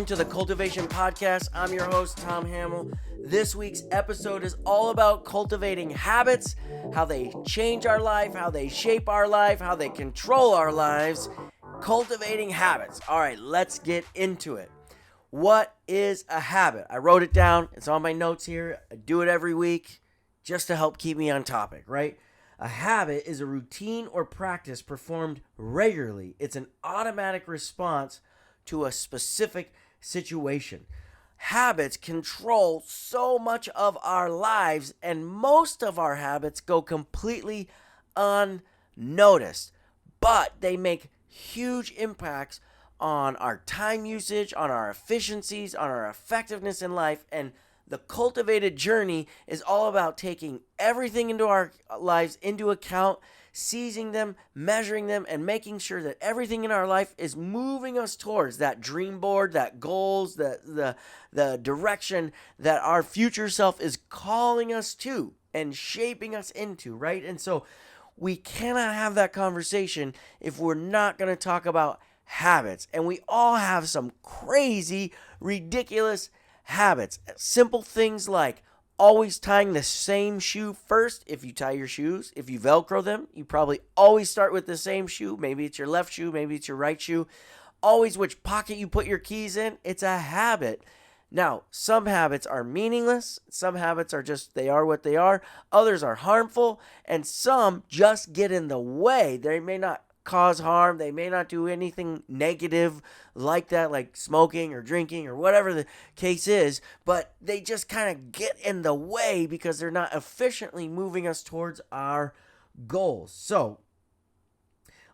Welcome to the Cultivation Podcast. I'm your host, Tom Hamill. This week's episode is all about cultivating habits, how they change our life, how they shape our life, how they control our lives. Cultivating habits. All right, let's get into it. What is a habit? I wrote it down. It's on my notes here. I do it every week just to help keep me on topic, right? A habit is a routine or practice performed regularly. It's an automatic response to a specific situation. Habits control so much of our lives, and most of our habits go completely unnoticed, but they make huge impacts on our time usage, on our efficiencies, on our effectiveness in life. And the cultivated journey is all about taking everything into our lives into account, seizing them, measuring them, and making sure that everything in our life is moving us towards that dream board, that goals, the direction that our future self is calling us to and shaping us into, right? And so we cannot have that conversation if we're not going to talk about habits. And we all have some crazy, ridiculous habits. Simple things like always tying the same shoe first. If you tie your shoes, if you Velcro them, you probably always start with the same shoe. Maybe it's your left shoe, maybe it's your right shoe. Always which pocket you put your keys in. It's a habit. Now, some habits are meaningless. Some habits are just, they are what they are. Others are harmful. And some just get in the way. They may not cause harm. They may not do anything negative like that, like smoking or drinking or whatever the case is, but they just kind of get in the way because they're not efficiently moving us towards our goals. So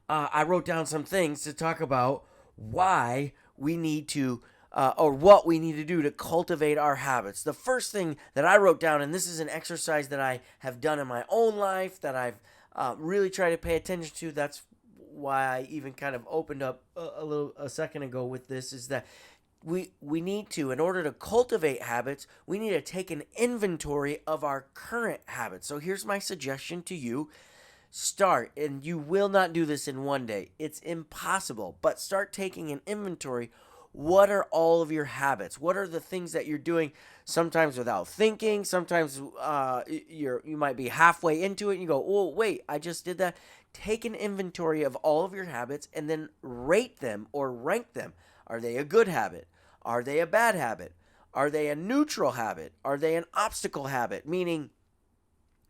I wrote down some things to talk about why we need to or what we need to do to cultivate our habits. The first thing that I wrote down, and this is an exercise that I have done in my own life that I've really tried to pay attention to. That's why I even kind of opened up a second ago with this, is that we need to, in order to cultivate habits, we need to take an inventory of our current habits. So here's my suggestion to you. Start, and you will not do this in one day. It's impossible, but start taking an inventory. What are all of your habits? What are the things that you're doing sometimes without thinking? Sometimes you might be halfway into it and you go, oh, wait, I just did that. Take an inventory of all of your habits and then rate them or rank them. Are they a good habit? Are they a bad habit? Are they a neutral habit? Are they an obstacle habit? Meaning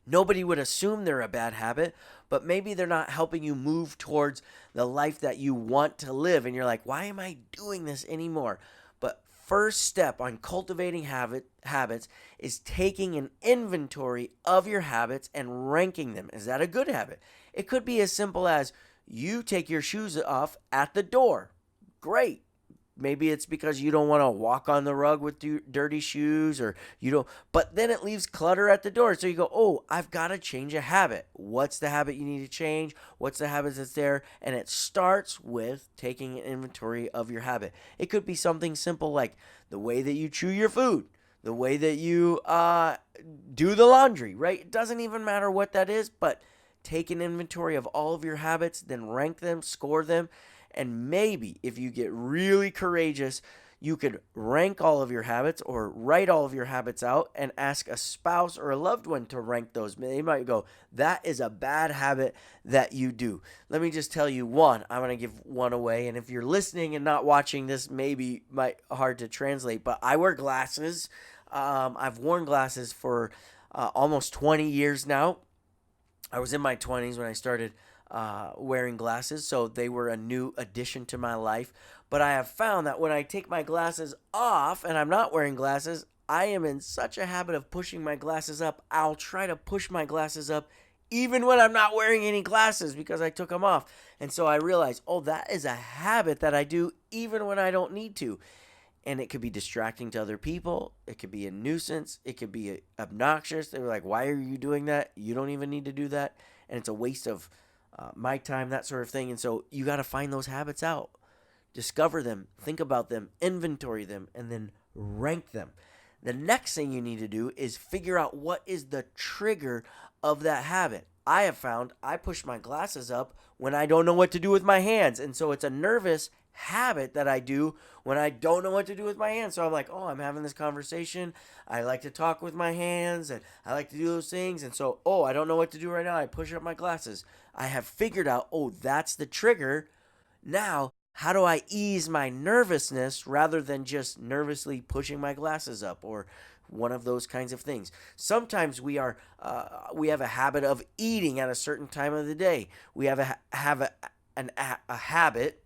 nobody would assume they're a bad habit, but maybe they're not helping you move towards the life that you want to live. And you're like, why am I doing this anymore? But first step on cultivating habits is taking an inventory of your habits and ranking them. Is that a good habit? It could be as simple as you take your shoes off at the door. Great. Maybe it's because you don't want to walk on the rug with dirty shoes, or you don't, but then it leaves clutter at the door. So you go, oh, I've got to change a habit. What's the habit you need to change? What's the habit that's there? And it starts with taking an inventory of your habit. It could be something simple like the way that you chew your food, the way that you do the laundry, right? It doesn't even matter what that is, but take an inventory of all of your habits, then rank them, score them. And maybe if you get really courageous, you could rank all of your habits or write all of your habits out and ask a spouse or a loved one to rank those. They might go, that is a bad habit that you do. Let me just tell you one. I'm going to give one away. And if you're listening and not watching this, maybe might hard to translate, but I wear glasses. I've worn glasses for almost 20 years now. I was in my 20s when I started wearing glasses, so they were a new addition to my life. But I have found that when I take my glasses off and I'm not wearing glasses, I am in such a habit of pushing my glasses up. I'll try to push my glasses up even when I'm not wearing any glasses because I took them off. And so I realized, oh, that is a habit that I do even when I don't need to. And it could be distracting to other people. It could be a nuisance. It could be obnoxious. They were like, why are you doing that? You don't even need to do that. And it's a waste of my time, that sort of thing. And so you got to find those habits out. Discover them. Think about them. Inventory them. And then rank them. The next thing you need to do is figure out what is the trigger of that habit. I have found I push my glasses up when I don't know what to do with my hands. And so it's a nervous habit that I do when I don't know what to do with my hands. So I'm like, oh, I'm having this conversation. I like to talk with my hands and I like to do those things. And so, oh, I don't know what to do right now. I push up my glasses. I have figured out, oh, that's the trigger. Now, how do I ease my nervousness rather than just nervously pushing my glasses up or one of those kinds of things? Sometimes we have a habit of eating at a certain time of the day. We have a habit,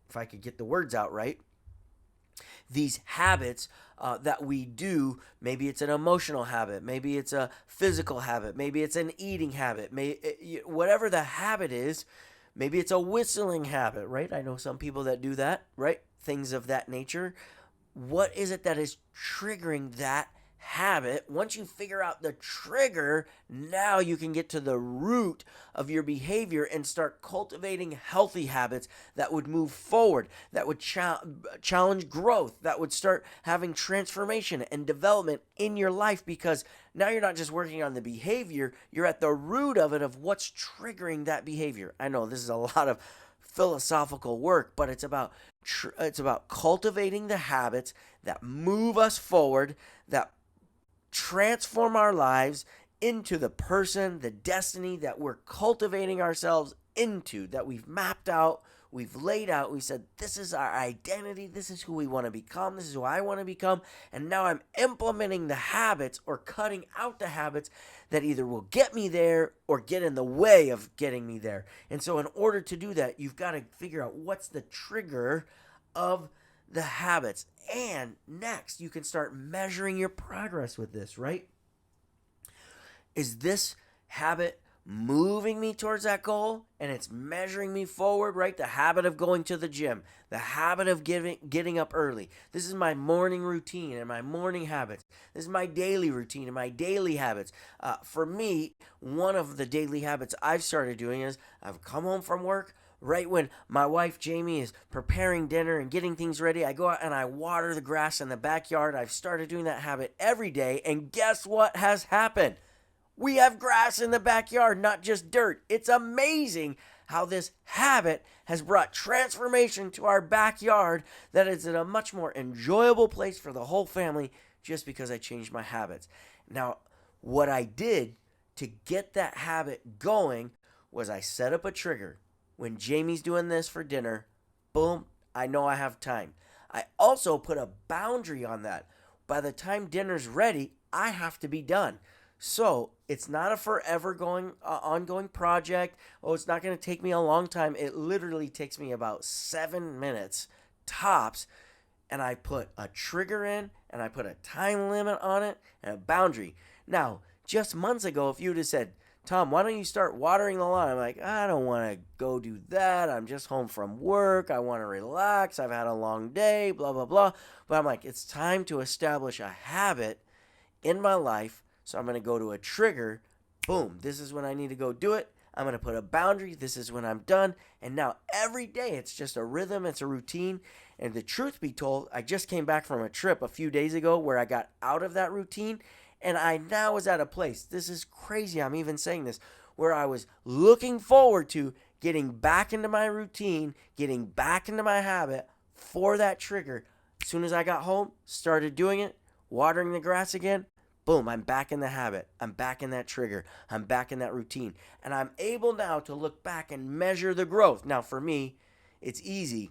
if I could get the words out right, these habits that we do. Maybe it's an emotional habit, maybe it's a physical habit, maybe it's an eating habit, whatever the habit is. Maybe it's a whistling habit, right? I know some people that do that, right? Things of that nature. What is it that is triggering that habit? Once you figure out the trigger, now you can get to the root of your behavior and start cultivating healthy habits that would move forward, that would challenge growth, that would start having transformation and development in your life, because now you're not just working on the behavior, you're at the root of it, of what's triggering that behavior. I know this is a lot of philosophical work, but it's about cultivating the habits that move us forward, that transform our lives into the person, the destiny that we're cultivating ourselves into, that we've mapped out, we've laid out. We said, this is our identity, this is who we want to become, this is who I want to become, and now I'm implementing the habits or cutting out the habits that either will get me there or get in the way of getting me there. And so in order to do that, you've got to figure out what's the trigger of the habits. And next, you can start measuring your progress with this, right? Is this habit moving me towards that goal? And it's measuring me forward, right? The habit of going to the gym, the habit of getting up early. This is my morning routine and my morning habits. This is my daily routine and my daily habits. For me, one of the daily habits I've started doing is I've come home from work. Right when my wife Jamie is preparing dinner and getting things ready, I go out and I water the grass in the backyard. I've started doing that habit every day. And guess what has happened? We have grass in the backyard, not just dirt. It's amazing how this habit has brought transformation to our backyard, that is in a much more enjoyable place for the whole family, just because I changed my habits. Now, what I did to get that habit going was I set up a trigger. When Jamie's doing this for dinner, boom, I know I have time. I also put a boundary on that. By the time dinner's ready, I have to be done. So it's not a forever ongoing project. Oh, it's not going to take me a long time. It literally takes me about 7 minutes tops. And I put a trigger in, and I put a time limit on it and a boundary. Now, just months ago, if you would have said, Tom, why don't you start watering the lawn? I'm like, I don't want to go do that. I'm just home from work. I want to relax. I've had a long day, blah, blah, blah. But I'm like, it's time to establish a habit in my life. So I'm going to go to a trigger. Boom, this is when I need to go do it. I'm going to put a boundary. This is when I'm done. And now every day it's just a rhythm. It's a routine. And the truth be told, I just came back from a trip a few days ago where I got out of that routine. And I now was at a place, this is crazy, I'm even saying this, where I was looking forward to getting back into my routine, getting back into my habit for that trigger. As soon as I got home, started doing it, watering the grass again, boom, I'm back in the habit. I'm back in that trigger. I'm back in that routine. And I'm able now to look back and measure the growth. Now, for me, it's easy.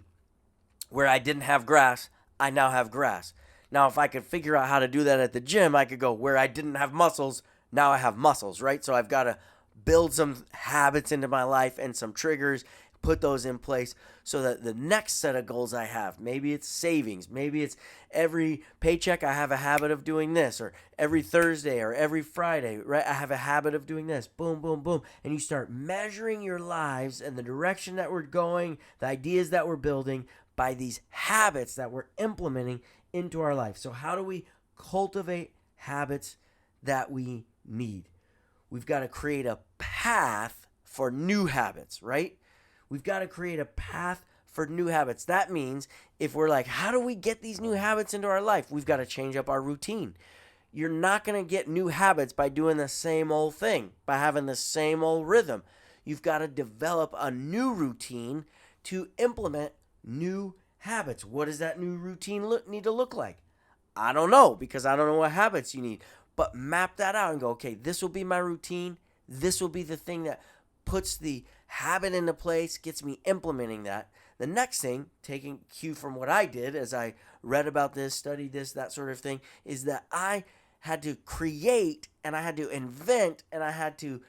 Where I didn't have grass, I now have grass. Now, if I could figure out how to do that at the gym, I could go where I didn't have muscles, now I have muscles, right? So I've got to build some habits into my life and some triggers, put those in place so that the next set of goals I have, maybe it's savings, maybe it's every paycheck I have a habit of doing this, or every Thursday or every Friday, right? I have a habit of doing this, boom, boom, boom. And you start measuring your lives and the direction that we're going, the ideas that we're building by these habits that we're implementing into our life. So how do we cultivate habits that we need? We've got to create a path for new habits, right? We've got to create a path for new habits. That means if we're like, how do we get these new habits into our life? We've got to change up our routine. You're not going to get new habits by doing the same old thing, by having the same old rhythm. You've got to develop a new routine to implement new Habits. What does that new routine need to look like? I don't know because I don't know what habits you need. But map that out and go, okay, this will be my routine. This will be the thing that puts the habit into place, gets me implementing that. The next thing, taking cue from what I did as I read about this, studied this, that sort of thing, is that I had to create and I had to invent and I had to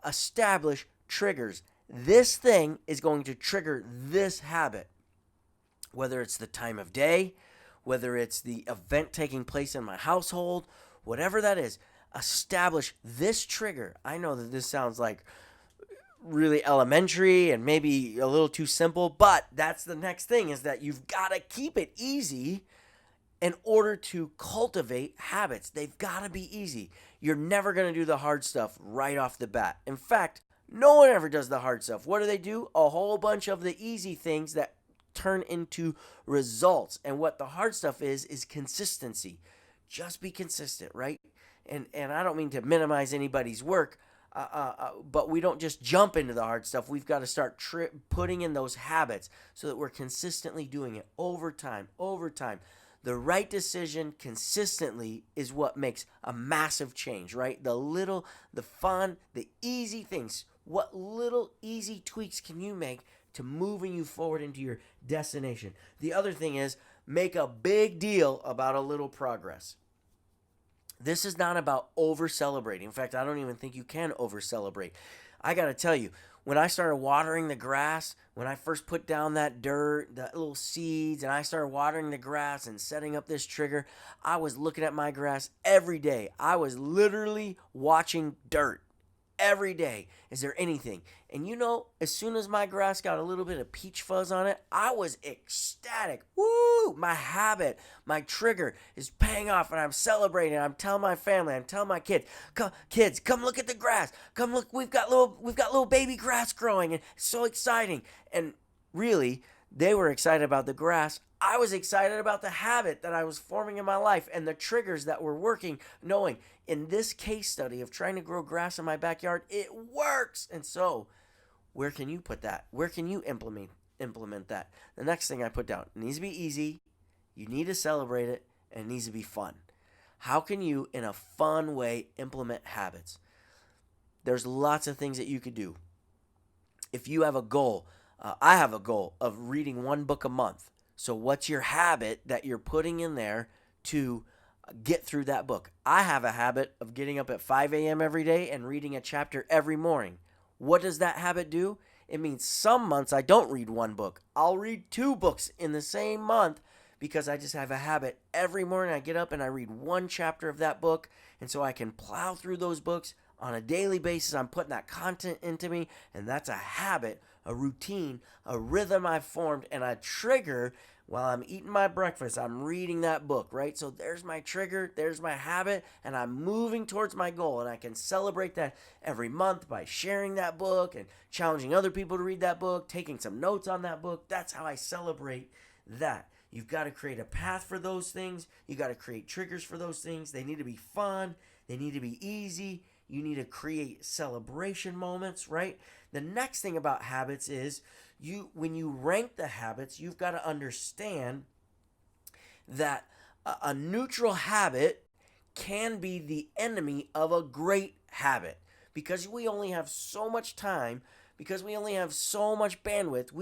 establish triggers. This thing is going to trigger this habit, whether it's the time of day, whether it's the event taking place in my household, whatever that is, establish this trigger. I know that this sounds like really elementary and maybe a little too simple, but that's the next thing is that you've got to keep it easy in order to cultivate habits. They've got to be easy. You're never going to do the hard stuff right off the bat. In fact, no one ever does the hard stuff. What do? A whole bunch of the easy things that turn into results. And what the hard stuff is consistency. Just be consistent, right? And I don't mean to minimize anybody's work, but we don't just jump into the hard stuff. We've got to start putting in those habits so that we're consistently doing it over time, over time. The right decision consistently is what makes a massive change, right? The fun, the easy things. What little easy tweaks can you make to moving you forward into your destination? The other thing is make a big deal about a little progress. This is not about over celebrating. In fact, I don't even think you can over celebrate. I got to tell you, when I started watering the grass, when I first put down that dirt, the little seeds, and I started watering the grass and setting up this trigger, I was looking at my grass every day. I was literally watching dirt every day. Is there anything? And as soon as my grass got a little bit of peach fuzz on it, I was ecstatic. Woo! My habit, my trigger is paying off, and I'm celebrating. I'm telling my family, I'm telling my kids, come look at the grass. Come look, we've got little baby grass growing, and it's so exciting. And really, they were excited about the grass. I was excited about the habit that I was forming in my life and the triggers that were working, knowing in this case study of trying to grow grass in my backyard, it works. And so, where can you put that? Where can you implement that? The next thing I put down, it needs to be easy, you need to celebrate it, and it needs to be fun. How can you, in a fun way, implement habits? There's lots of things that you could do. If you have a goal, I have a goal of reading one book a month. So what's your habit that you're putting in there to get through that book? I have a habit of getting up at 5 a.m. every day and reading a chapter every morning. What does that habit do? It means some months I don't read one book. I'll read 2 books in the same month because I just have a habit. Every morning I get up and I read one chapter of that book, and so I can plow through those books on a daily basis. I'm putting that content into me, and that's a habit, a routine, a rhythm I've formed, and a trigger. While I'm eating my breakfast, I'm reading that book, right? So there's my trigger, there's my habit, and I'm moving towards my goal. And I can celebrate that every month by sharing that book and challenging other people to read that book, taking some notes on that book. That's how I celebrate that. You've got to create a path for those things. You got to create triggers for those things. They need to be fun. They need to be easy. You need to create celebration moments, right? The next thing about habits is when you rank the habits, you've got to understand that a neutral habit can be the enemy of a great habit because we only have so much time, because we only have so much bandwidth.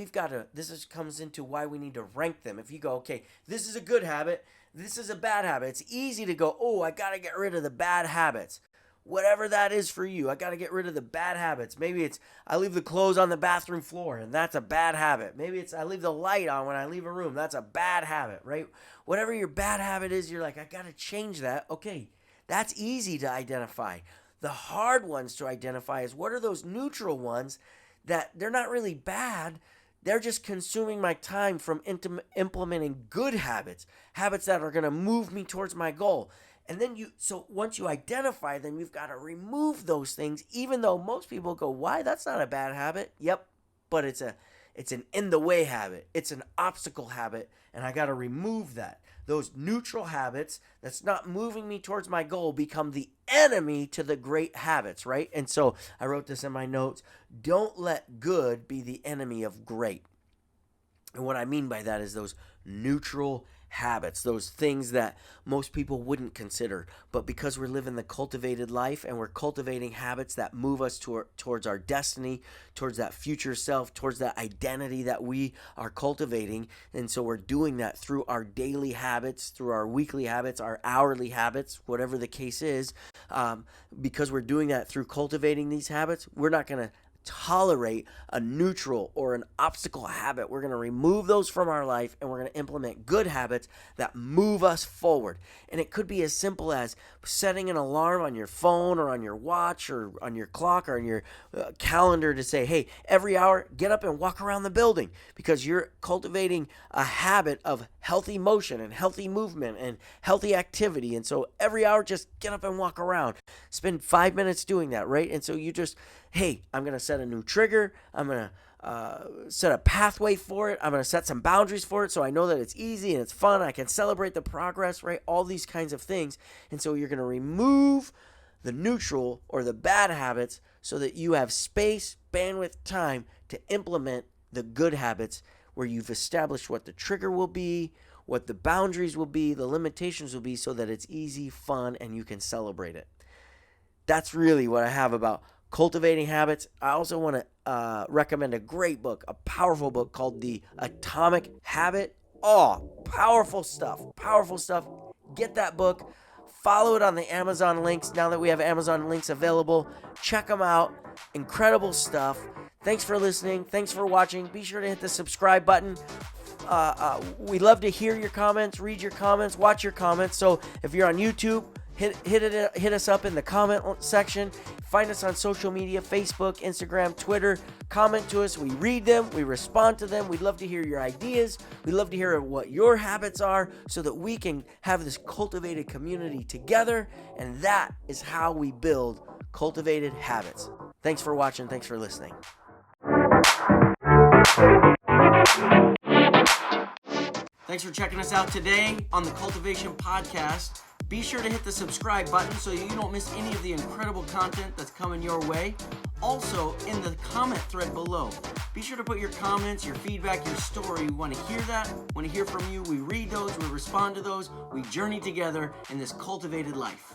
Comes into why we need to rank them. If you go, okay, this is a good habit, this is a bad habit, it's easy to go, oh, I got to get rid of the bad habits. Whatever that is for you, I got to get rid of the bad habits. Maybe it's I leave the clothes on the bathroom floor, and that's a bad habit. Maybe it's I leave the light on when I leave a room. That's a bad habit, right? Whatever your bad habit is, you're like, I got to change that. Okay, that's easy to identify. The hard ones to identify is what are those neutral ones that they're not really bad. They're just consuming my time from implementing good habits, habits that are going to move me towards my goal. And then once you identify them, you've got to remove those things, even though most people go, why? That's not a bad habit. Yep, but it's an in the way habit. It's an obstacle habit, and I got to remove that. Those neutral habits that's not moving me towards my goal become the enemy to the great habits, right? And so I wrote this in my notes. Don't let good be the enemy of great. And what I mean by that is those neutral habits, those things that most people wouldn't consider. But because we're living the cultivated life and we're cultivating habits that move us towards our destiny, towards that future self, towards that identity that we are cultivating. And so we're doing that through our daily habits, through our weekly habits, our hourly habits, whatever the case is. Because we're doing that through cultivating these habits, we're not going to tolerate a neutral or an obstacle habit. We're going to remove those from our life, and we're going to implement good habits that move us forward. And it could be as simple as setting an alarm on your phone or on your watch or on your clock or on your calendar to say, hey, every hour get up and walk around the building, because you're cultivating a habit of healthy motion and healthy movement and healthy activity. And so every hour, just get up and walk around. Spend 5 minutes doing that, right? And so you just, hey, I'm going to set a new trigger. I'm going to set a pathway for it. I'm going to set some boundaries for it so I know that it's easy and it's fun. I can celebrate the progress, right? All these kinds of things. And so you're going to remove the neutral or the bad habits so that you have space, bandwidth, time to implement the good habits where you've established what the trigger will be, what the boundaries will be, the limitations will be, so that it's easy, fun, and you can celebrate it. That's really what I have about cultivating habits. I also want to recommend a great book, a powerful book called The Atomic Habit. Oh, powerful stuff. Powerful stuff. Get that book. Follow it on the Amazon links. Now that we have Amazon links available, check them out. Incredible stuff. Thanks for listening. Thanks for watching. Be sure to hit the subscribe button. We love to hear your comments, read your comments, watch your comments. So if you're on YouTube, hit us up in the comment section. Find us on social media, Facebook, Instagram, Twitter. Comment to us. We read them. We respond to them. We'd love to hear your ideas. We'd love to hear what your habits are so that we can have this cultivated community together. And that is how we build cultivated habits. Thanks for watching. Thanks for listening. Thanks for checking us out today on the Cultivation Podcast. Be sure to hit the subscribe button so you don't miss any of the incredible content that's coming your way. Also, in the comment thread below, be sure to put your comments, your feedback, your story. We want to hear that. We want to hear from you. We read those. We respond to those. We journey together in this cultivated life.